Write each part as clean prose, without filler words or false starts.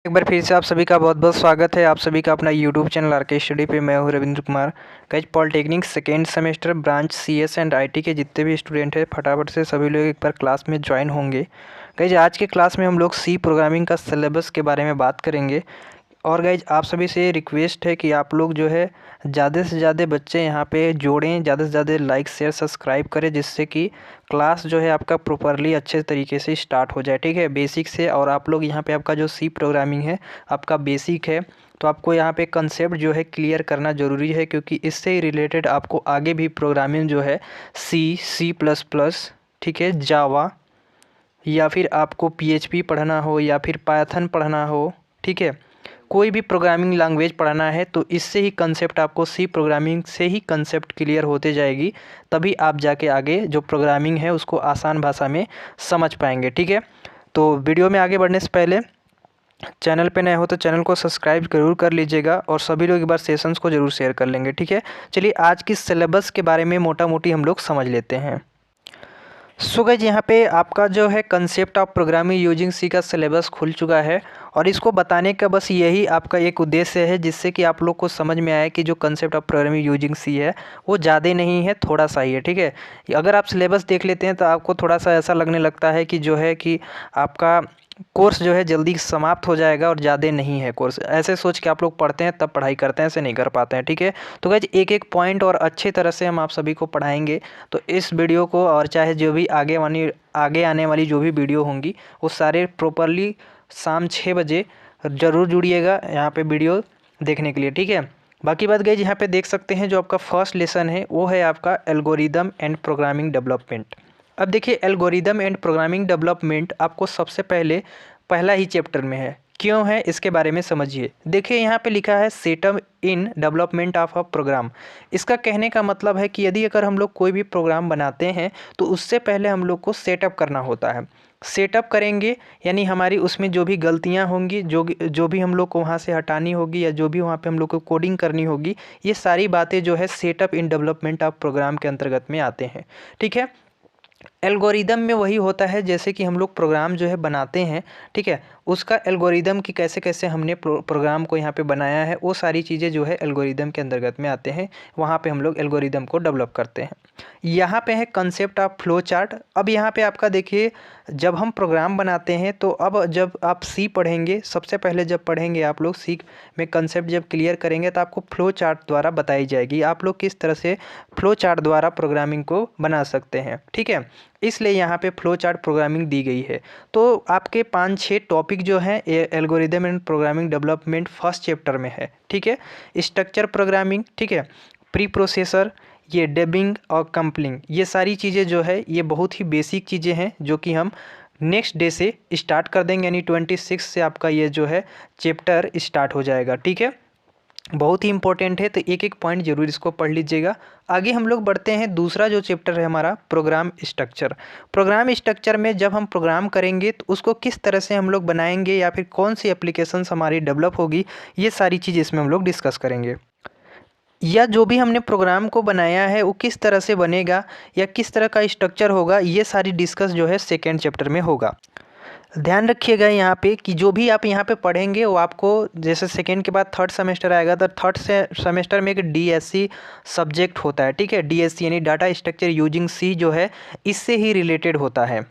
एक बार फिर से आप सभी का बहुत बहुत स्वागत है। आप सभी का अपना यूट्यूब चैनल आरके स्टडी पे। मैं हूँ Ravindra Kumar. Guys polytechnic second semester branch CS and IT के जितने भी स्टूडेंट हैं फटाफट से सभी लोग एक बार क्लास में ज्वाइन होंगे। गाइज आज के क्लास में हम लोग सी प्रोग्रामिंग का सिलेबस के बारे में बात करेंगे। और गाइज आप सभी से रिक्वेस्ट है कि आप लोग जो है ज़्यादा से ज़्यादा बच्चे यहाँ पे जोड़ें, ज़्यादा से ज़्यादा लाइक शेयर सब्सक्राइब करें, जिससे कि क्लास जो है आपका प्रॉपरली अच्छे तरीके से स्टार्ट हो जाए। ठीक है, बेसिक से। और आप लोग यहाँ पे आपका जो सी प्रोग्रामिंग है आपका बेसिक है, तो आपको यहाँ पे कंसेप्ट जो है क्लियर करना ज़रूरी है, क्योंकि इससे ही रिलेटेड आपको आगे भी प्रोग्रामिंग जो है सी प्लस प्लस, ठीक है, जावा, या फिर आपको पीएचपी पढ़ना हो या फिर पाइथन पढ़ना हो, ठीक है, कोई भी प्रोग्रामिंग लैंग्वेज पढ़ना है तो इससे ही कंसेप्ट आपको सी प्रोग्रामिंग से ही कंसेप्ट क्लियर होते जाएगी। तभी आप जाके आगे जो प्रोग्रामिंग है उसको आसान भाषा में समझ पाएंगे। ठीक है, तो वीडियो में आगे बढ़ने से पहले चैनल पे नए हो तो चैनल को सब्सक्राइब जरूर कर लीजिएगा और सभी लोग एक बार सेशंस को ज़रूर शेयर कर लेंगे। ठीक है, चलिए आज की सिलेबस के बारे में मोटा मोटी हम लोग समझ लेते हैं। सो गाइस यहाँ पे आपका जो है concept of programming using C का सिलेबस खुल चुका है और इसको बताने का बस यही आपका एक उद्देश्य है, जिससे कि आप लोग को समझ में आए कि जो concept of programming using C है वो ज़्यादा नहीं है, थोड़ा सा ही है। ठीक है, अगर आप सिलेबस देख लेते हैं तो आपको थोड़ा सा ऐसा लगने लगता है कि जो है कि आपका कोर्स जो है जल्दी समाप्त हो जाएगा और ज़्यादा नहीं है कोर्स, ऐसे सोच के आप लोग पढ़ते हैं तब पढ़ाई करते हैं, ऐसे नहीं कर पाते हैं। ठीक है, तो गाइस एक एक पॉइंट और अच्छी तरह से हम आप सभी को पढ़ाएंगे। तो इस वीडियो को और चाहे जो भी आगे आने वाली जो भी वीडियो होंगी वो सारे प्रॉपरली शाम 6 बजे ज़रूर जुड़िएगा यहाँ पे वीडियो देखने के लिए। ठीक है, बाकी बात गाइस यहाँ पे देख सकते हैं जो आपका फर्स्ट लेसन है वो है आपका एल्गोरिदम एंड प्रोग्रामिंग डेवलपमेंट। अब देखिए एल्गोरिदम एंड प्रोग्रामिंग डेवलपमेंट आपको सबसे पहले पहला ही चैप्टर में है। क्यों है इसके बारे में समझिए। देखिए यहाँ पे लिखा है setup in development of a program. इसका कहने का मतलब है कि यदि अगर हम लोग कोई भी प्रोग्राम बनाते हैं तो उससे पहले हम लोग को सेटअप करना होता है। सेटअप करेंगे यानी हमारी उसमें जो भी गलतियां होंगी, जो भी हम लोग को वहाँ से हटानी होगी या जो भी वहाँ पे हम लोग को कोडिंग करनी होगी, ये सारी बातें जो है setup in development of program के अंतर्गत में आते हैं। ठीक है, एल्गोरिदम में वही होता है जैसे कि हम लोग प्रोग्राम जो है बनाते हैं, ठीक है, उसका एल्गोरिदम की कैसे कैसे हमने प्रोग्राम को यहाँ पे बनाया है, वो सारी चीज़ें जो है एल्गोरिदम के अंतर्गत में आते हैं। वहाँ पे हम लोग एल्गोरिदम को डेवलप करते हैं। यहाँ पे है कंसेप्ट ऑफ फ्लो चार्ट। अब यहाँ पे आपका देखिए जब हम प्रोग्राम बनाते हैं तो अब जब आप सी पढ़ेंगे, सबसे पहले जब पढ़ेंगे आप लोग सी में कंसेप्ट जब क्लियर करेंगे तो आपको फ्लो चार्ट द्वारा बताई जाएगी आप लोग किस तरह से फ्लो चार्ट द्वारा प्रोग्रामिंग को बना सकते हैं। ठीक है, इसलिए यहाँ पे फ्लो चार्ट प्रोग्रामिंग दी गई है। तो आपके 5-6 टॉपिक जो हैं algorithm and programming development first chapter में है। ठीक है, स्ट्रक्चर प्रोग्रामिंग, ठीक है, प्री प्रोसेसर, ये डबिंग और कंपलिंग, ये सारी चीज़ें जो है ये बहुत ही बेसिक चीज़ें हैं जो कि हम नेक्स्ट डे से स्टार्ट कर देंगे, यानी 26 से आपका ये जो है चैप्टर स्टार्ट हो जाएगा। ठीक है, बहुत ही इंपॉर्टेंट है, तो एक एक पॉइंट जरूर इसको पढ़ लीजिएगा। आगे हम लोग बढ़ते हैं, दूसरा जो चैप्टर है हमारा प्रोग्राम स्ट्रक्चर। प्रोग्राम स्ट्रक्चर में जब हम प्रोग्राम करेंगे तो उसको किस तरह से हम लोग बनाएंगे या फिर कौन सी एप्लीकेशंस हमारी डेवलप होगी, ये सारी चीज़ इसमें हम लोग डिस्कस करेंगे। या जो भी हमने प्रोग्राम को बनाया है वो किस तरह से बनेगा या किस तरह का स्ट्रक्चर होगा, ये सारी डिस्कस जो है सेकेंड चैप्टर में होगा। ध्यान रखिएगा यहाँ पे कि जो भी आप यहाँ पे पढ़ेंगे वो आपको जैसे सेकेंड के बाद थर्ड सेमेस्टर आएगा तो थर्ड से सेमेस्टर में एक डीएससी सब्जेक्ट होता है। ठीक है, डीएससी यानी डाटा स्ट्रक्चर यूजिंग सी जो है इससे ही रिलेटेड होता है।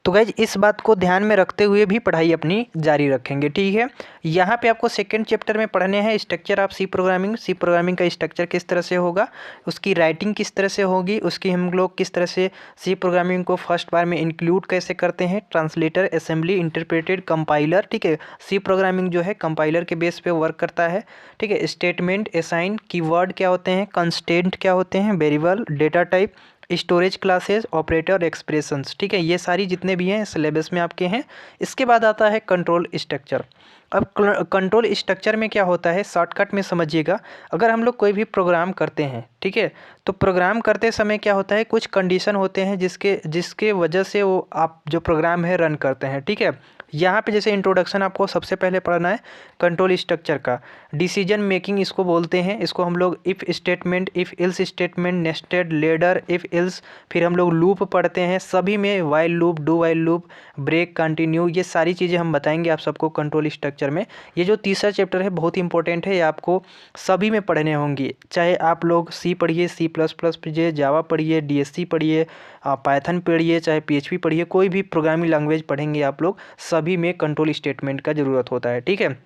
तो गाइज इस बात को ध्यान में रखते हुए भी पढ़ाई अपनी जारी रखेंगे। ठीक है, यहाँ पे आपको सेकंड चैप्टर में पढ़ने हैं structure of C programming. C programming का स्ट्रक्चर किस तरह से होगा, उसकी राइटिंग किस तरह से होगी, उसकी हम लोग किस तरह से सी प्रोग्रामिंग को फर्स्ट बार में इंक्लूड कैसे करते हैं, ट्रांसलेटर, असेंबली, इंटरप्रेटेड, कंपाइलर। ठीक है, सी प्रोग्रामिंग जो है कंपाइलर के बेस पे वर्क करता है। ठीक है, स्टेटमेंट, असाइन, कीवर्ड क्या होते हैं, कंस्टेंट क्या होते हैं, variable, data type, storage classes, operator, expressions. ठीक है, ये सारी जितने भी हैं सिलेबस में आपके हैं। इसके बाद आता है कंट्रोल स्ट्रक्चर। अब कंट्रोल स्ट्रक्चर में क्या होता है शॉर्टकट में समझिएगा। अगर हम लोग कोई भी प्रोग्राम करते हैं, ठीक है, तो प्रोग्राम करते समय क्या होता है कुछ कंडीशन होते हैं जिसके वजह से वो आप जो प्रोग्राम है रन करते हैं। ठीक है, यहाँ पे जैसे इंट्रोडक्शन आपको सबसे पहले पढ़ना है कंट्रोल स्ट्रक्चर का। डिसीजन मेकिंग इसको बोलते हैं, इसको हम लोग if statement, if else statement, nested ladder, if else, फिर हम लोग लूप पढ़ते हैं सभी में, while loop, do while loop, break, continue, ये सारी चीज़ें हम बताएंगे आप सबको कंट्रोल स्ट्रक्चर में। ये जो तीसरा चैप्टर है बहुत इंपॉर्टेंट है, ये आपको सभी में पढ़ने होंगे, चाहे आप लोग सी पढ़िए, C++ पढ़िए, जावा पढ़िए, DSC पढ़िए, पाइथन पढ़िए, चाहे PHP पढ़िए, कोई भी प्रोग्रामिंग लैंग्वेज पढ़ेंगे आप लोग, सभी में कंट्रोल स्टेटमेंट का ज़रूरत होता है। ठीक है,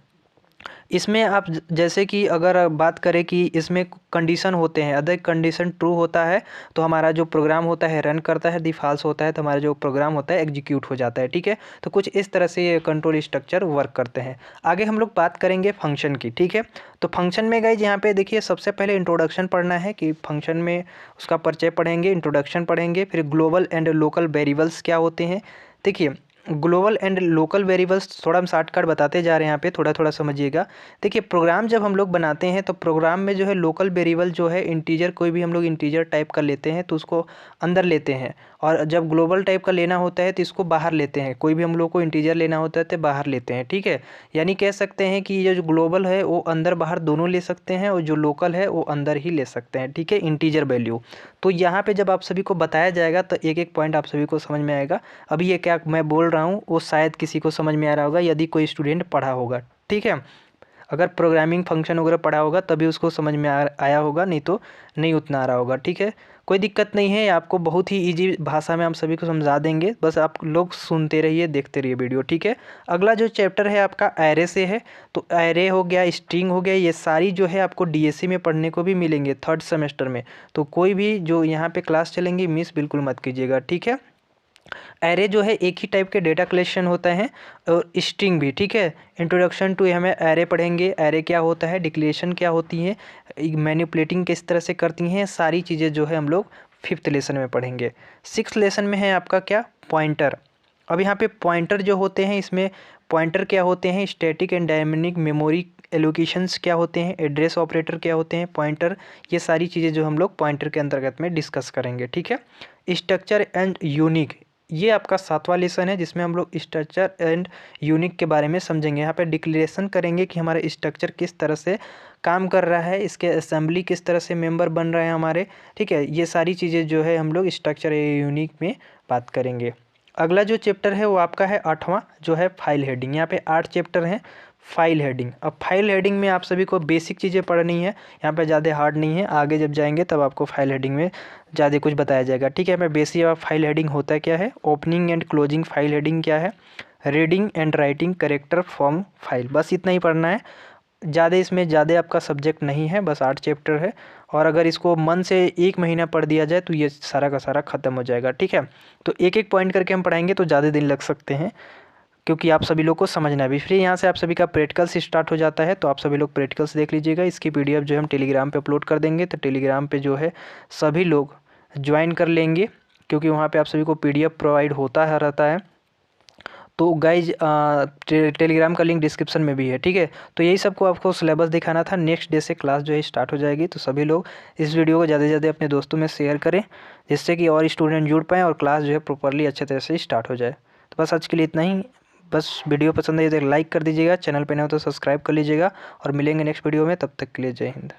इसमें आप जैसे कि अगर बात करें कि इसमें कंडीशन होते हैं, अगर कंडीशन ट्रू होता है तो हमारा जो प्रोग्राम होता है रन करता है, यदि फाल्स होता है तो हमारा जो प्रोग्राम होता है एग्जीक्यूट हो जाता है। ठीक है, तो कुछ इस तरह से ये कंट्रोल स्ट्रक्चर वर्क करते हैं। आगे हम लोग बात करेंगे फंक्शन की। ठीक है, तो फंक्शन में गाइज यहाँ पे देखिए सबसे पहले इंट्रोडक्शन पढ़ना है कि फंक्शन में उसका परिचय पढ़ेंगे, इंट्रोडक्शन पढ़ेंगे, फिर ग्लोबल एंड लोकल वेरिएबल्स क्या होते हैं। देखिए ग्लोबल एंड लोकल वेरिएबल्स थोड़ा हम शॉर्टकट बताते जा रहे हैं यहाँ पे, थोड़ा थोड़ा समझिएगा। देखिए प्रोग्राम जब हम लोग बनाते हैं तो प्रोग्राम में जो है लोकल वेरिएबल जो है इंटीजर, कोई भी हम लोग इंटीजर टाइप का लेते हैं तो उसको अंदर लेते हैं, और जब ग्लोबल टाइप का लेना होता है तो इसको बाहर लेते हैं, कोई भी हम लोग को इंटीजर लेना होता है तो बाहर लेते हैं। ठीक है, यानी कह सकते हैं कि ये जो ग्लोबल है वो अंदर बाहर दोनों ले सकते हैं, और जो लोकल है वो अंदर ही ले सकते हैं। ठीक है, इंटीजर वैल्यू। तो यहाँ पे जब आप सभी को बताया जाएगा तो एक एक पॉइंट आप सभी को समझ में आएगा। अभी ये क्या मैं बोल रहा हूँ वो शायद किसी को समझ में आ रहा होगा यदि कोई स्टूडेंट पढ़ा होगा। ठीक है, अगर प्रोग्रामिंग फंक्शन वगैरह पढ़ा होगा तभी उसको समझ में आया होगा, नहीं तो नहीं उतना आ रहा होगा। ठीक है, कोई दिक्कत नहीं है, आपको बहुत ही इजी भाषा में हम सभी को समझा देंगे, बस आप लोग सुनते रहिए, देखते रहिए वीडियो। ठीक है, अगला जो चैप्टर है आपका एरे से है, तो एरे हो गया, स्ट्रिंग हो गया, ये सारी जो है आपको DSC में पढ़ने को भी मिलेंगे 3rd सेमेस्टर में। तो कोई भी जो यहाँ पे क्लास चलेंगी मिस बिल्कुल मत कीजिएगा। ठीक है, एरे जो है एक ही टाइप के डेटा कलेक्शन होता है, और स्ट्रिंग भी। ठीक है, इंट्रोडक्शन टू हमें एरे पढ़ेंगे, एरे क्या होता है, डिक्लेरेशन क्या होती है, मैनिपुलेटिंग किस तरह से करती हैं, सारी चीज़ें जो है हम लोग 5th लेसन में पढ़ेंगे। 6th लेसन में है आपका क्या, पॉइंटर। अब यहाँ पे पॉइंटर जो होते हैं, इसमें पॉइंटर क्या होते हैं, static and dynamic memory allocations क्या होते हैं, एड्रेस ऑपरेटर क्या होते हैं, पॉइंटर, ये सारी चीज़ें जो हम लोग पॉइंटर के अंतर्गत में डिस्कस करेंगे। ठीक है, स्ट्रक्चर एंड यूनिक, ये आपका 7वां लेसन है जिसमें हम लोग स्ट्रक्चर एंड यूनिक के बारे में समझेंगे। यहाँ पे डिक्लेरेशन करेंगे कि हमारा स्ट्रक्चर किस तरह से काम कर रहा है, इसके असेंबली किस तरह से मेंबर बन रहे हैं हमारे। ठीक है, ये सारी चीज़ें जो है हम लोग स्ट्रक्चर या यूनिक में बात करेंगे। अगला जो चैप्टर है वो आपका है 8वां, जो है फाइल हेडिंग। यहाँ पे 8 चैप्टर हैं फाइल हेडिंग। अब फाइल हेडिंग में आप सभी को बेसिक चीज़ें पढ़नी है, यहाँ पे ज़्यादा हार्ड नहीं है, आगे जब जाएंगे तब आपको फाइल हेडिंग में ज़्यादा कुछ बताया जाएगा। ठीक है, मैं बेसिक ऑफ फाइल हेडिंग होता क्या है, opening and closing file heading क्या है, reading and writing character form file, बस इतना ही पढ़ना है। ज़्यादा इसमें ज़्यादा आपका सब्जेक्ट नहीं है, बस 8 चैप्टर है, और अगर इसको मन से 1 महीना पढ़ दिया जाए तो ये सारा का सारा ख़त्म हो जाएगा। ठीक है, तो एक एक पॉइंट करके हम पढ़ाएंगे तो ज़्यादा दिन लग सकते हैं, क्योंकि आप सभी लोग को समझना भी। फिर यहाँ से आप सभी का प्रैक्टिकल्स स्टार्ट हो जाता है, तो आप सभी लोग प्रैक्टिकल्स देख लीजिएगा। इसकी PDF जो है हम टेलीग्राम पे अपलोड कर देंगे, तो टेलीग्राम पे जो है सभी लोग ज्वाइन कर लेंगे, क्योंकि वहाँ पे आप सभी को PDF प्रोवाइड होता है रहता है। तो गाइज टेलीग्राम का लिंक डिस्क्रिप्शन में भी है। ठीक है, तो यही सबको आपको सिलेबस दिखाना था। नेक्स्ट डे से क्लास जो है स्टार्ट हो जाएगी, तो सभी लोग इस वीडियो को ज़्यादा से ज़्यादा अपने दोस्तों में शेयर करें, जिससे कि और स्टूडेंट जुड़ पाएँ और क्लास जो है प्रॉपरली अच्छे तरह से स्टार्ट हो जाए। तो बस आज के लिए इतना ही। बस वीडियो पसंद आई तो लाइक कर दीजिएगा, चैनल पे नए हो तो सब्सक्राइब कर लीजिएगा, और मिलेंगे नेक्स्ट वीडियो में। तब तक के लिए जय हिंद।